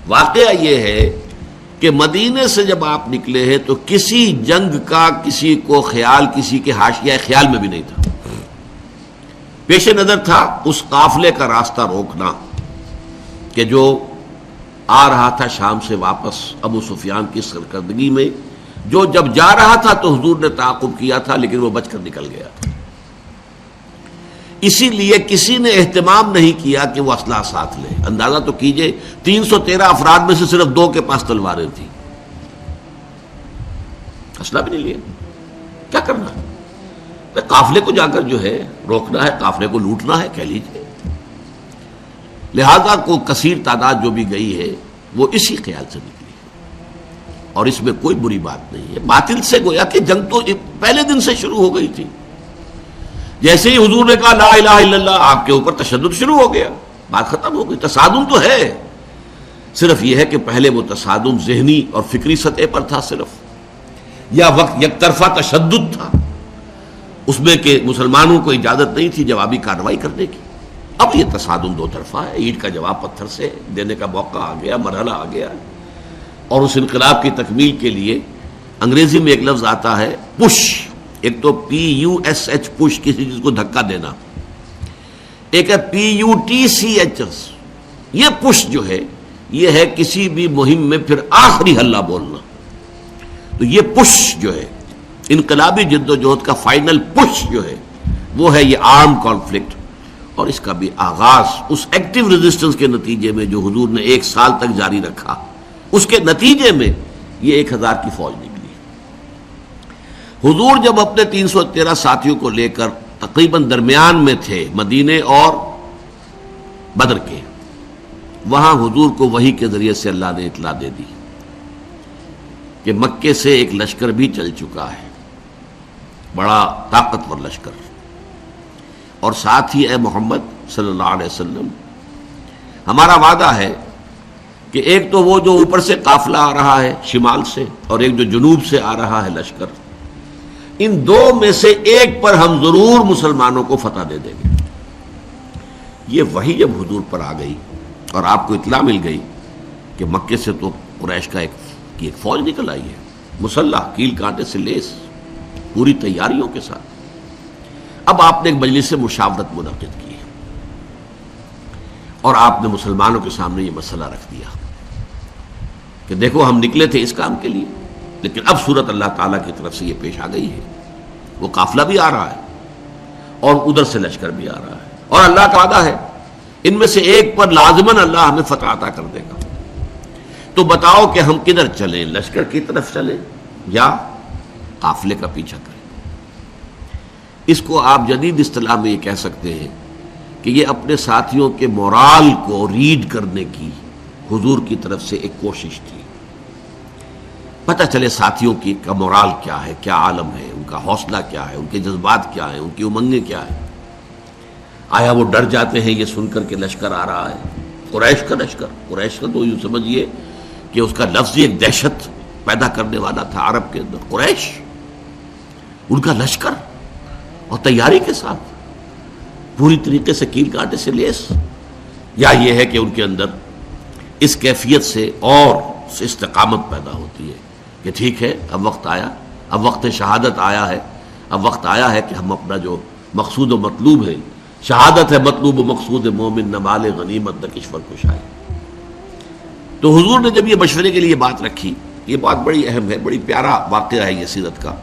واقعہ یہ ہے کہ مدینے سے جب آپ نکلے ہیں تو کسی جنگ کا کسی کو خیال، کسی کے حاشیہ خیال میں بھی نہیں تھا. پیش نظر تھا اس قافلے کا راستہ روکنا کہ جو آ رہا تھا شام سے واپس ابو سفیان کی سرکردگی میں، جو جب جا رہا تھا تو حضور نے تعاقب کیا تھا لیکن وہ بچ کر نکل گیا تھا. اسی لیے کسی نے اہتمام نہیں کیا کہ وہ اسلحہ ساتھ لے. اندازہ تو کیجئے 313 افراد میں سے صرف 2 کے پاس تلواریں تھیں، اسلحہ بھی نہیں لیا. کیا کرنا ہے؟ قافلے کو جا کر جو ہے روکنا ہے، قافلے کو لوٹنا ہے، کہہ لیجیے. لہذا کو کثیر تعداد جو بھی گئی ہے وہ اسی خیال سے نکلی ہے، اور اس میں کوئی بری بات نہیں ہے. باطل سے گویا کہ جنگ تو پہلے دن سے شروع ہو گئی تھی. جیسے ہی حضور نے کہا لا الہ الا اللہ، آپ کے اوپر تشدد شروع ہو گیا، بات ختم ہو گئی. تصادم تو ہے، صرف یہ ہے کہ پہلے وہ تصادم ذہنی اور فکری سطح پر تھا صرف، یا وقت یک طرفہ تشدد تھا، اس میں کہ مسلمانوں کو اجازت نہیں تھی جوابی کارروائی کرنے کی. اب یہ تصادم 2 طرفہ ہے، اینٹ کا جواب پتھر سے دینے کا موقع آ گیا، مرحلہ آ گیا. اور اس انقلاب کی تکمیل کے لیے انگریزی میں ایک لفظ آتا ہے پش. ایک تو PUSH پش، کسی چیز کو دھکا دینا، ایک ہے PUTCH. یہ پش جو ہے یہ ہے کسی بھی مہم میں پھر آخری حلہ بولنا. تو یہ پش جو ہے انقلابی جد و جہد کا فائنل پش جو ہے وہ ہے یہ آرم کانفلکٹ. اور اس کا بھی آغاز اس ایکٹیو ریزسٹنس کے نتیجے میں جو حضور نے 1 سال تک جاری رکھا، اس کے نتیجے میں یہ 1000 کی فوج نکلی. حضور جب اپنے 313 ساتھیوں کو لے کر تقریباً درمیان میں تھے مدینے اور بدر کے، وہاں حضور کو وحی کے ذریعے سے اللہ نے اطلاع دے دی کہ مکے سے ایک لشکر بھی چل چکا ہے، بڑا طاقتور لشکر. اور ساتھ ہی اے محمد صلی اللہ علیہ وسلم، ہمارا وعدہ ہے کہ ایک تو وہ جو اوپر سے قافلہ آ رہا ہے شمال سے، اور ایک جو جنوب سے آ رہا ہے لشکر، ان 2 میں سے ایک پر ہم ضرور مسلمانوں کو فتح دے دیں گے. یہ وحی جب حضور پر آ گئی اور آپ کو اطلاع مل گئی کہ مکے سے تو قریش کا ایک فوج نکل آئی ہے، مسلح، کیل کانٹے سے لیس، پوری تیاریوں کے ساتھ. اب آپ نے ایک مجلس سے مشاورت منعقد کی اور آپ نے مسلمانوں کے سامنے یہ مسئلہ رکھ دیا کہ دیکھو ہم نکلے تھے اس کام کے لیے، لیکن اب صورت اللہ تعالیٰ کی طرف سے یہ پیش آ گئی ہے. وہ قافلہ بھی آ رہا ہے اور ادھر سے لشکر بھی آ رہا ہے، اور اللہ کا وعدہ ہے ان میں سے ایک پر لازماً اللہ ہمیں فتح عطا کر دے گا. تو بتاؤ کہ ہم کدھر چلیں، لشکر کی طرف چلیں یا قافلے کا پیچھا کریں؟ اس کو آپ جدید اصطلاح میں یہ کہہ سکتے ہیں کہ یہ اپنے ساتھیوں کے مورال کو ریڈ کرنے کی حضور کی طرف سے ایک کوشش تھی. پتہ چلے ساتھیوں کی کا مورال کیا ہے، کیا عالم ہے، ان کا حوصلہ کیا ہے، ان کے جذبات کیا ہیں، ان کی امنگیں کیا ہیں. آیا وہ ڈر جاتے ہیں یہ سن کر کے لشکر آ رہا ہے، قریش کا لشکر؟ قریش کا تو یوں سمجھیے کہ اس کا لفظ ایک دہشت پیدا کرنے والا تھا عرب کے اندر. قریش، ان کا لشکر اور تیاری کے ساتھ پوری طریقے سے کیل کانٹے سے لیس، یا یہ ہے کہ ان کے اندر اس کیفیت سے اور استقامت پیدا ہوتی ہے کہ ٹھیک ہے اب وقت آیا، اب وقت شہادت آیا ہے، اب وقت آیا ہے کہ ہم اپنا جو مقصود و مطلوب ہے، شہادت ہے مطلوب و مقصود مومن، نہ مال غنیمت نہ کشور کشائی. تو حضور نے جب یہ مشورے کے لیے بات رکھی، یہ بات بڑی اہم ہے، بڑی پیارا واقعہ ہے یہ سیرت کا.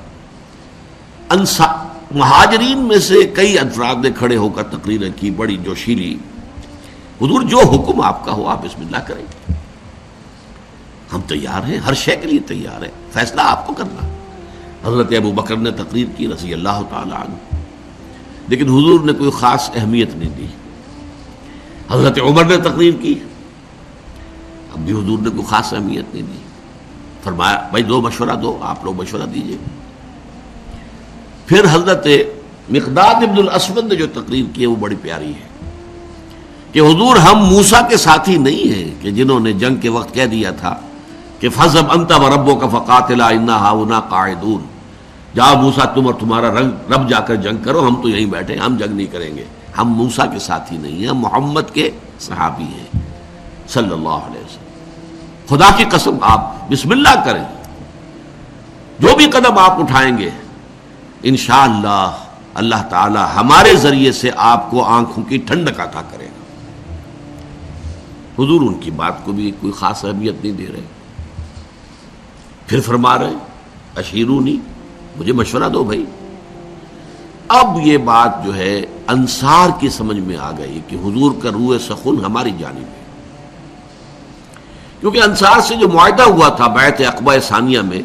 مہاجرین میں سے کئی افراد نے کھڑے ہو کر تقریر کی بڑی جوشیلی. حضور جو حکم آپ کا ہو آپ بسم اللہ کریں، ہم تیار ہیں، ہر شے کے لیے تیار ہیں، فیصلہ آپ کو کرنا. حضرت ابو بکر نے تقریر کی رضی اللہ تعالی عنہ، لیکن حضور نے کوئی خاص اہمیت نہیں دی. حضرت عمر نے تقریر کی، اب بھی حضور نے کوئی خاص اہمیت نہیں دی. فرمایا بھائی دو مشورہ دو، آپ لوگ مشورہ دیجئے. پھر حضرت مقداد ابن الاسود نے جو تقریر کی ہے وہ بڑی پیاری ہے کہ حضور ہم موسیٰ کے ساتھی نہیں ہیں کہ جنہوں نے جنگ کے وقت کہہ دیا تھا کہ فَاذْهَبْ أَنْتَ وَرَبُّكَ فَقَاتِلَا إِنَّا هَاهُنَا قَاعِدُونَ، جاؤ موسیٰ تم اور تمہارا رب جا کر جنگ کرو، ہم تو یہیں بیٹھے، ہم جنگ نہیں کریں گے. ہم موسیٰ کے ساتھی نہیں ہیں، ہم محمد کے صحابی ہیں صلی اللہ علیہ وسلم. خدا کی قسم آپ بسم اللہ کریں، جو بھی قدم آپ اٹھائیں گے انشاءاللہ اللہ تعالی ہمارے ذریعے سے آپ کو آنکھوں کی ٹھنڈک عطا کرے گا۔ حضور ان کی بات کو بھی کوئی خاص اہمیت نہیں دے رہے، پھر فرما رہے اشیرونی، مجھے مشورہ دو بھائی۔ اب یہ بات جو ہے انصار کی سمجھ میں آ گئی کہ حضور کا روح سخن ہماری جانب ہے، کیونکہ انصار سے جو معاہدہ ہوا تھا بیعت عقبہ ثانیہ میں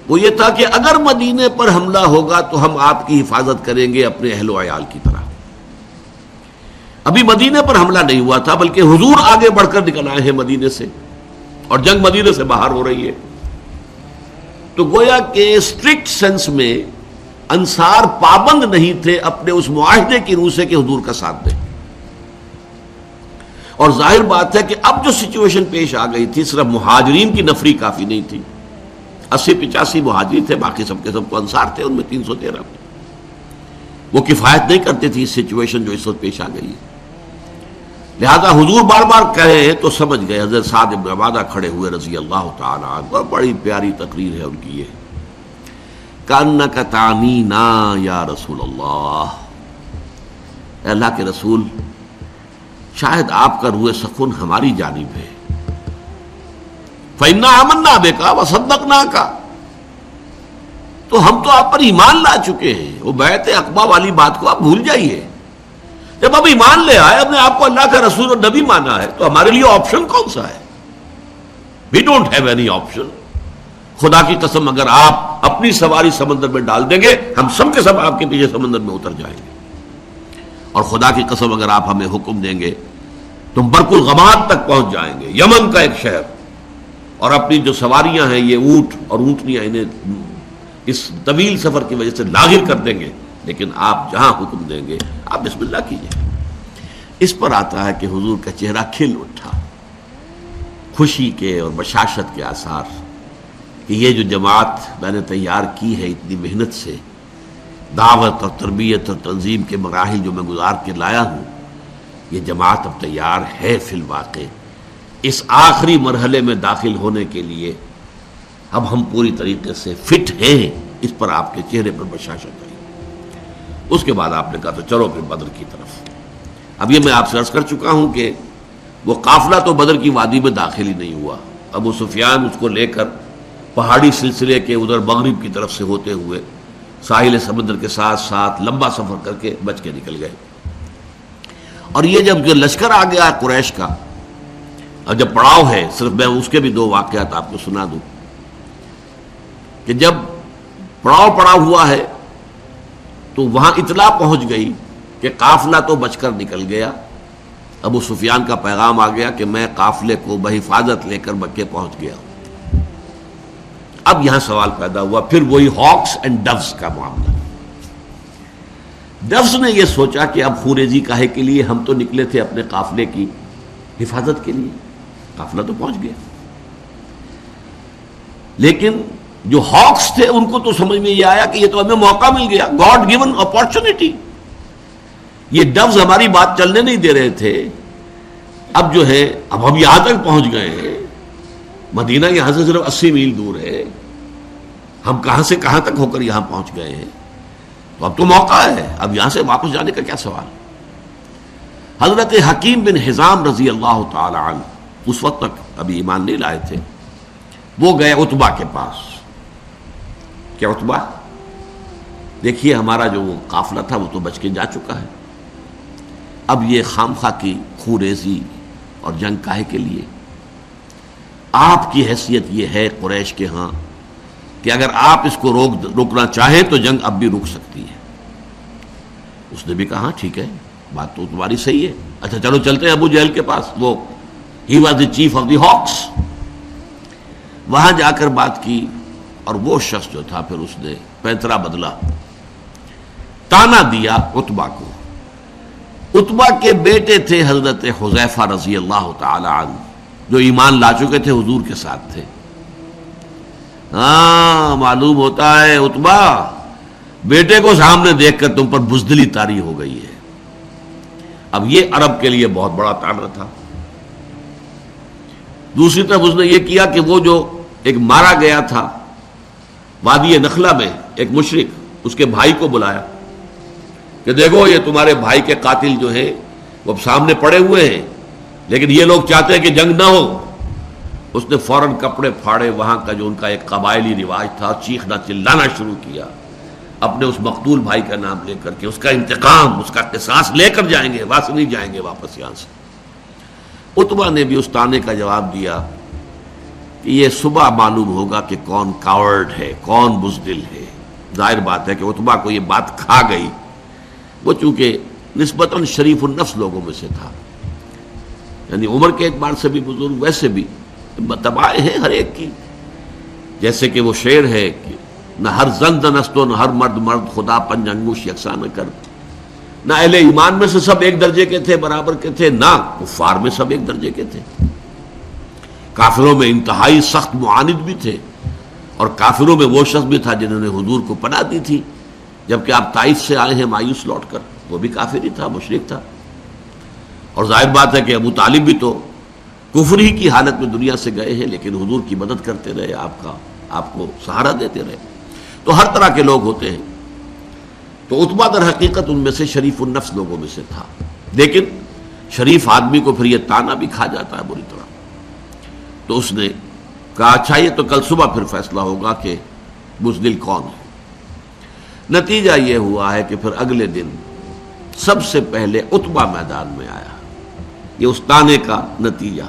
وہ یہ تھا کہ اگر مدینے پر حملہ ہوگا تو ہم آپ کی حفاظت کریں گے اپنے اہل و عیال کی طرح۔ ابھی مدینے پر حملہ نہیں ہوا تھا، بلکہ حضور آگے بڑھ کر نکل آئے ہیں مدینے سے، اور جنگ مدینے سے باہر ہو رہی ہے۔ تو گویا کہ اسٹرکٹ سینس میں انصار پابند نہیں تھے اپنے اس معاہدے کی روح سے کہ حضور کا ساتھ دیں، اور ظاہر بات ہے کہ اب جو سچویشن پیش آ گئی تھی صرف مہاجرین کی نفری کافی نہیں تھی، 80-85 مہاجرین تھے، باقی سب کے سب تو انصار تھے، ان میں 313 وہ کفایت نہیں کرتے تھے اس سچویشن جو اس وقت پیش آ گئی ہے۔ لہذا حضور بار بار کہے تو سمجھ گئے۔ حضرت سعد بن عبادہ کھڑے ہوئے رضی اللہ تعالی عنہ، بڑی پیاری تقریر ہے ان کی یہ، کأنک تعنینا یا رسول اللہ، اے اللہ کے رسول شاید آپ کا روح سخن ہماری جانب ہے، فإنا آمنا بک وصدقناک، تو ہم تو آپ پر ایمان لا چکے ہیں، وہ بیعت عقبہ والی بات کو آپ بھول جائیے۔ جب اب ایمان لے آئے، اپنے آپ کو اللہ کا رسول اور نبی مانا ہے، تو ہمارے لیے آپشن کون سا ہے؟ We don't have any option. خدا کی قسم اگر آپ اپنی سواری سمندر میں ڈال دیں گے، ہم سب کے سب آپ کے پیچھے سمندر میں اتر جائیں گے، اور خدا کی قسم اگر آپ ہمیں حکم دیں گے تو ہم برق الغماد تک پہنچ جائیں گے، یمن کا ایک شہر، اور اپنی جو سواریاں ہیں یہ اونٹ اور اونٹنیاں انہیں اس طویل سفر کی وجہ سے لاغر کر دیں گے، لیکن آپ جہاں حکم دیں گے آپ بسم اللہ کیجئے۔ اس پر آتا ہے کہ حضور کا چہرہ کھل اٹھا، خوشی کے اور بشاشت کے آثار، کہ یہ جو جماعت میں نے تیار کی ہے اتنی محنت سے، دعوت اور تربیت اور تنظیم کے مراحل جو میں گزار کے لایا ہوں، یہ جماعت اب تیار ہے فی الواقع اس آخری مرحلے میں داخل ہونے کے لیے، اب ہم پوری طریقے سے فٹ ہیں۔ اس پر آپ کے چہرے پر بشاشت آئی۔ اس کے بعد آپ نے کہا تو چلو پھر بدر کی طرف۔ اب یہ میں آپ سے عرض کر چکا ہوں کہ وہ قافلہ تو بدر کی وادی میں داخل ہی نہیں ہوا، ابو سفیان اس کو لے کر پہاڑی سلسلے کے ادھر مغرب کی طرف سے ہوتے ہوئے ساحل سمندر کے ساتھ ساتھ لمبا سفر کر کے بچ کے نکل گئے۔ اور یہ جب جو لشکر آ گیا قریش کا، اور جب پڑاؤ ہے، صرف میں اس کے بھی 2 واقعات آپ کو سنا دوں کہ جب پڑاؤ پڑا ہوا ہے تو وہاں اطلاع پہنچ گئی کہ قافلہ تو بچ کر نکل گیا، ابو سفیان کا پیغام آ گیا کہ میں قافلے کو بحفاظت لے کر مکے پہنچ گیا ہوں۔ اب یہاں سوال پیدا ہوا، پھر وہی ہاکس اینڈ ڈوز کا معاملہ۔ ڈوز نے یہ سوچا کہ اب خوریزی کاہے کے لیے، ہم تو نکلے تھے اپنے قافلے کی حفاظت کے لیے، قافلہ تو پہنچ گیا۔ لیکن جو ہاکس تھے ان کو تو سمجھ میں یہ آیا کہ یہ تو ہمیں موقع مل گیا، گاڈ گیون اپارچونٹی، یہ ڈوز ہماری بات چلنے نہیں دے رہے تھے، اب جو ہے اب ہم یہاں تک پہنچ گئے ہیں، مدینہ یہاں سے صرف 80 میل دور ہے، ہم کہاں سے کہاں تک ہو کر یہاں پہنچ گئے ہیں، تو اب تو موقع ہے، اب یہاں سے واپس جانے کا کیا سوال۔ حضرت حکیم بن حزام رضی اللہ تعالی عنہ اس وقت تک ابھی ایمان نہیں لائے تھے، وہ گئے عتبہ کے پاس۔ کیا عتبہ؟ دیکھیے ہمارا جو وہ قافلہ تھا وہ تو بچ کے جا چکا ہے، اب یہ خامخواہ کی خوریزی اور جنگ کاہے کے لیے؟ آپ کی حیثیت یہ ہے قریش کے ہاں کہ اگر آپ اس کو روکنا چاہیں تو جنگ اب بھی رک سکتی ہے۔ اس نے بھی کہا ٹھیک ہے، بات تو تمہاری صحیح ہے، اچھا چلو چلتے ہیں ابو جہل کے پاس، وہ he was the chief of the ہاکس۔ وہاں جا کر بات کی، اور وہ شخص جو تھا پھر اس نے پینترا بدلا، تانا دیا عتبہ کو۔ عتبہ کے بیٹے تھے حضرت حذیفہ رضی اللہ تعالی عنہ، جو ایمان لا چکے تھے، حضور کے ساتھ تھے۔ ہاں معلوم ہوتا ہے عتبہ بیٹے کو سامنے دیکھ کر تم پر بزدلی طاری ہو گئی ہے۔ اب یہ عرب کے لیے بہت بڑا طعنہ تھا۔ دوسری طرف اس نے یہ کیا کہ وہ جو ایک مارا گیا تھا وادی نخلا میں ایک مشرک، اس کے بھائی کو بلایا کہ دیکھو یہ تمہارے بھائی کے قاتل جو ہیں وہ اب سامنے پڑے ہوئے ہیں، لیکن یہ لوگ چاہتے ہیں کہ جنگ نہ ہو۔ اس نے فوراً کپڑے پھاڑے، وہاں کا جو ان کا ایک قبائلی رواج تھا، چیخنا چلانا شروع کیا، اپنے اس مقتول بھائی کا نام لے کر کے اس کا انتقام، اس کا قصاص لے کر جائیں گے، وہاں سے نہیں جائیں گے واپس یہاں سے۔ عتبہ نے بھی اس طعنے کا جواب دیا کہ یہ صبح معلوم ہوگا کہ کون کاورڈ ہے، کون بزدل ہے۔ ظاہر بات ہے کہ عتبہ کو یہ بات کھا گئی، وہ چونکہ نسبتاً شریف النفس لوگوں میں سے تھا، یعنی عمر کے اعتبار سے بھی بزرگ، ویسے بھی تباہ ہے ہر ایک کی، جیسے کہ وہ شعر ہے کہ نہ ہر زن زنست و نہ ہر مرد مرد، خدا پنج انگوش یکساں نہ کر۔ نہ اہل ایمان میں سے سب ایک درجے کے تھے، برابر کے تھے، نہ کفار میں سب ایک درجے کے تھے۔ کافروں میں انتہائی سخت معاند بھی تھے، اور کافروں میں وہ شخص بھی تھا جنہوں نے حضور کو پناہ دی تھی، جبکہ آپ طائف سے آئے ہیں مایوس لوٹ کر، وہ بھی کافر ہی تھا، مشرک تھا۔ اور ظاہر بات ہے کہ ابو طالب بھی تو کفر ہی کی حالت میں دنیا سے گئے ہیں، لیکن حضور کی مدد کرتے رہے، آپ کو سہارا دیتے رہے۔ تو ہر طرح کے لوگ ہوتے ہیں، تو عتبہ در حقیقت ان میں سے شریف النفس لوگوں میں سے تھا، لیکن شریف آدمی کو پھر یہ تانا بھی کھا جاتا ہے بری طرح۔ تو اس نے کہا اچھا یہ تو کل صبح پھر فیصلہ ہوگا کہ بزدل کون ہے۔ نتیجہ یہ ہوا ہے کہ پھر اگلے دن سب سے پہلے عتبہ میدان میں آیا۔ یہ اس تانے کا نتیجہ،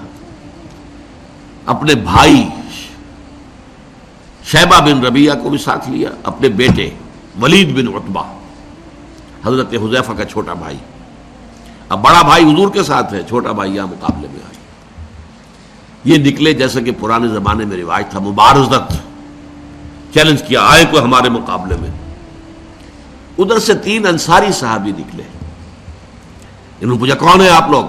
اپنے بھائی شیبہ بن ربیعہ کو بھی ساتھ لیا، اپنے بیٹے ولید بن عتبہ، حضرت حذیفہ کا چھوٹا بھائی۔ اب بڑا بھائی حضور کے ساتھ ہے، چھوٹا بھائی یہاں مقابلے میں آیا۔ یہ نکلے جیسے کہ پرانے زمانے میں رواج تھا، مبارزت، چیلنج کیا، آئے کوئی ہمارے مقابلے میں۔ ادھر سے 3 انصاری صحابی نکلے، انہوں نے پوچھا کون ہے آپ لوگ،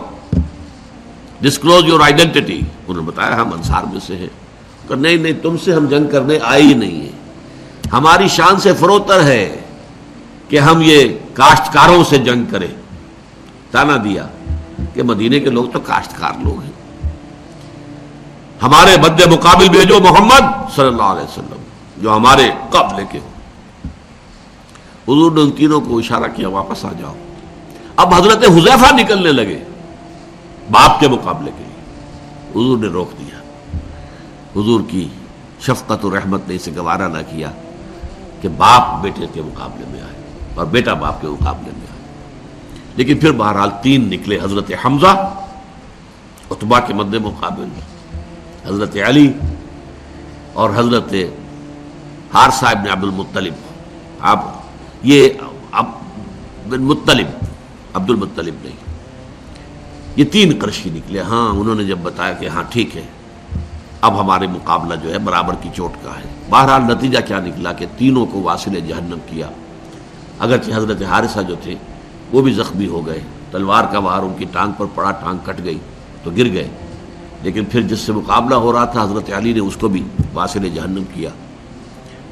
ڈسکلوز یور آئیڈینٹی۔ انہوں نے بتایا ہم انصار میں سے ہیں۔ کہ نہیں نہیں، تم سے ہم جنگ کرنے آئے ہی نہیں ہیں، ہماری شان سے فروتر ہے کہ ہم یہ کاشتکاروں سے جنگ کریں۔ تانا دیا کہ مدینے کے لوگ تو کاشتکار لوگ ہیں، ہمارے مد مقابل بھیجو محمد صلی اللہ علیہ وسلم جو ہمارے قابل کے ہو۔ حضور نے ان تینوں کو اشارہ کیا واپس آ جاؤ۔ اب حضرت حذیفہ نکلنے لگے باپ کے مقابلے کے لیے، حضور نے روک دیا۔ حضور کی شفقت و رحمت نے اسے گوارا نہ کیا کہ باپ بیٹے کے مقابلے میں آئے اور بیٹا باپ کے مقابلے میں آئے، لیکن پھر بہرحال 3 نکلے، حضرت حمزہ عتبہ کے مد مقابل، حضرت علی اور حضرت حارثہ ابن عبد المطلب۔ آپ یہ بن مطلب، عبد المطلب نہیں، یہ 3 قرشی نکلے۔ ہاں انہوں نے جب بتایا کہ ہاں ٹھیک ہے اب ہمارے مقابلہ جو ہے برابر کی چوٹ کا ہے۔ بہرحال نتیجہ کیا نکلا کہ تینوں کو واصل جہنم کیا، اگرچہ حضرت حارثہ جو تھے وہ بھی زخمی ہو گئے، تلوار کا وار ان کی ٹانگ پر پڑا، ٹانگ کٹ گئی تو گر گئے، لیکن پھر جس سے مقابلہ ہو رہا تھا حضرت علی نے اس کو بھی واصل جہنم کیا۔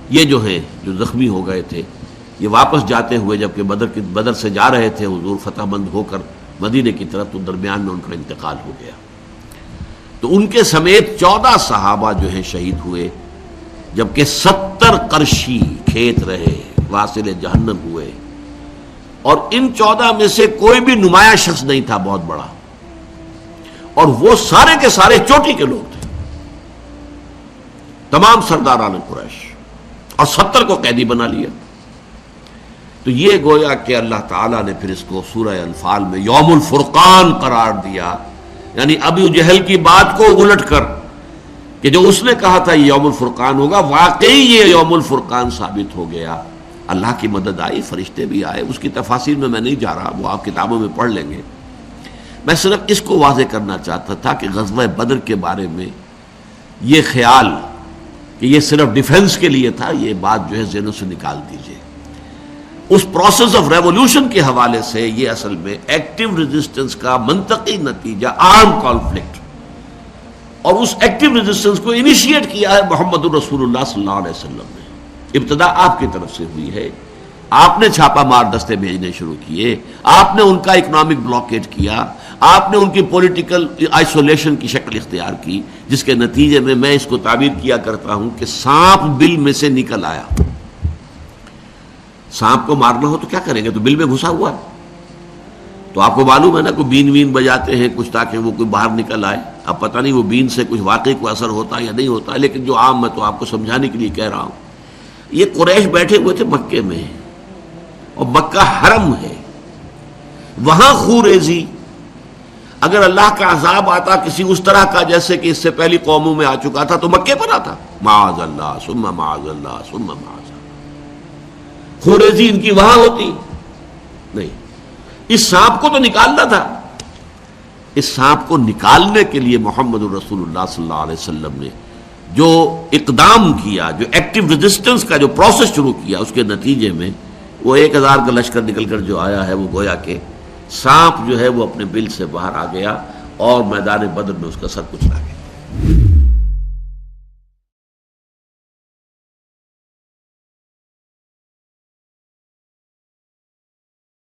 یہ جو ہیں جو زخمی ہو گئے تھے یہ واپس جاتے ہوئے جبکہ بدر سے جا رہے تھے حضور فتح مند ہو کر مدینے کی طرف، تو درمیان میں ان کا انتقال ہو گیا۔ تو ان کے سمیت 14 صحابہ جو ہیں شہید ہوئے، جبکہ 70 قرشی کھیت رہے، واصل جہنم ہوئے۔ اور ان 14 میں سے کوئی بھی نمایاں شخص نہیں تھا بہت بڑا، اور وہ سارے کے سارے چوٹی کے لوگ تھے، تمام سرداران قریش، اور 70 کو قیدی بنا لیا۔ تو یہ گویا کہ اللہ تعالیٰ نے پھر اس کو سورہ انفال میں یوم الفرقان قرار دیا، یعنی ابو جہل کی بات کو الٹ کر کہ جو اس نے کہا تھا یہ یوم الفرقان ہوگا، واقعی یہ یوم الفرقان ثابت ہو گیا۔ اللہ کی مدد آئی، فرشتے بھی آئے، اس کی تفاصیل میں نہیں جا رہا، وہ آپ کتابوں میں پڑھ لیں گے۔ میں صرف اس کو واضح کرنا چاہتا تھا کہ غزوہ بدر کے بارے میں یہ خیال کہ یہ صرف ڈیفنس کے لیے تھا، یہ بات جو ہے ذہنوں سے نکال دیجئے۔ اس پروسیس آف ریولوشن کے حوالے سے یہ اصل میں ایکٹیو ریزسٹنس کا منطقی نتیجہ، آرم کانفلکٹ، اور اس ایکٹیو ریزسٹنس کو انیشیٹ کیا ہے محمد الرسول اللہ صلی اللہ علیہ وسلم نے۔ ابتدا آپ کی طرف سے ہوئی ہے، آپ نے چھاپا مار دستے بھیجنے شروع کیے، آپ نے ان کا اکنامک بلاکیج کیا، آپ نے ان کی پولیٹیکل آئسولیشن کی شکل اختیار کی، جس کے نتیجے میں میں اس کو تعبیر کیا کرتا ہوں کہ سانپ بل میں سے نکل آیا۔ سانپ کو مارنا ہو تو کیا کریں گے؟ تو بل میں گھسا ہوا ہے، تو آپ کو معلوم ہے نا، کوئی بین وین بجاتے ہیں کچھ تاکہ وہ کوئی باہر نکل آئے۔ اب پتہ نہیں وہ بین سے کچھ واقعی کو اثر ہوتا ہے یا نہیں ہوتا ہے، لیکن جو عام میں تو آپ کو سمجھانے کے لیے کہہ رہا ہوں۔ یہ قریش بیٹھے ہوئے تھے مکے میں، اور مکہ حرم ہے، وہاں خوریزی، اگر اللہ کا عذاب آتا کسی اس طرح کا جیسے کہ اس سے پہلی قوموں میں آ چکا تھا تو مکے پر آتا، معاذ اللہ ثم معاذ اللہ ثم معاذ اللہ، خوریزی ان کی وہاں ہوتی نہیں۔ اس سانپ کو تو نکالنا تھا، اس سانپ کو نکالنے کے لیے محمد الرسول اللہ صلی اللہ علیہ وسلم نے جو اقدام کیا، جو ایکٹیو ریزسٹنس کا جو پروسیس شروع کیا، اس کے نتیجے میں وہ 1000 کا لشکر نکل کر جو آیا ہے، وہ گویا کہ سانپ جو ہے وہ اپنے بل سے باہر آ گیا اور میدان بدر میں اس کا سر کچلا گیا۔